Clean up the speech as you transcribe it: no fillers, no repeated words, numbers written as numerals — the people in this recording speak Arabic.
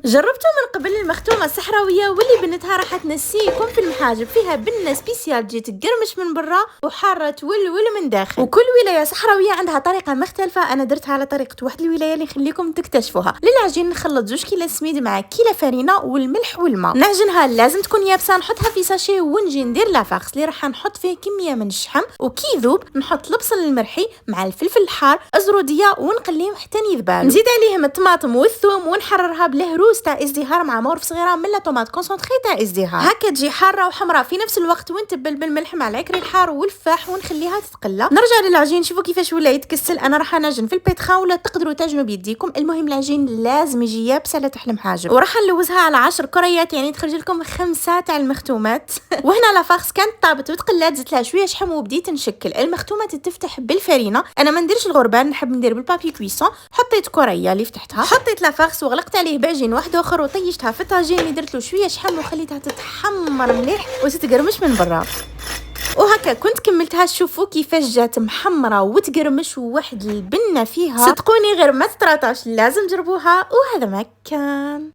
جربتوا من قبل المختومة الصحراوية واللي بنتها راح تنسيكم في المحاجب، فيها بنة سبيسيال تجي تقرمش من برا وحارة تولول من داخل. وكل ولاية صحراوية عندها طريقة مختلفة، أنا درتها على طريقة واحد الولاية اللي نخليكم تكتشفوها. للعجين نخلط 2 كيلو سميد مع كيلو فرينة والملح والماء، نعجنها لازم تكون يابسة، نحطها في ساشي ونجي ندير لافاغس اللي راح نحط فيه كمية من الشحم، وكي يذوب نحط البصل المرحي مع الفلفل الحار الزرودية ونقليهم حتى يذبالو، نزيد عليهم الطماطم والثوم ونحررها بالهروس تاع ازدهار مع مورف صغيره من طوماط كونسونطري تاع ازدهار، هكا تجي حاره وحمراء في نفس الوقت، ونتبل بالملح مع العكري الحار والفاح ونخليها تتقلى. نرجع للعجين، شوفوا كيفاش ولا يتكسل. انا راح نعجن في البيتخا ولا تقدروا تعجنوا بيديكم، المهم العجين لازم يجي يابس على تحت المحاجب، وراح نلوزها على 10 كريات، يعني تخرج لكم 5 تاع المختومات. وهنا لافاغس كانت طابت وتقلات، زدت لها شويه شحم وبديت نشكل. المختومه تفتح بالفرينه، انا ما نديرش الغربان، نحب ندير بالبابي كويسون. حطيت كريه اللي فتحتها، حطيت لافاغس وغلقت عليه بعجين واحد اخر وطيشتها في الطاجين اللي درت له شويه شحم وخليتها تتحمر مليح وتتقرمش من برا. وهكا كنت كملتها. شوفوا كيفاش جات محمره وتقرمش وواحد البنه فيها، صدقوني غير ما تطراطاش، لازم تجربوها. وهذا ما كان.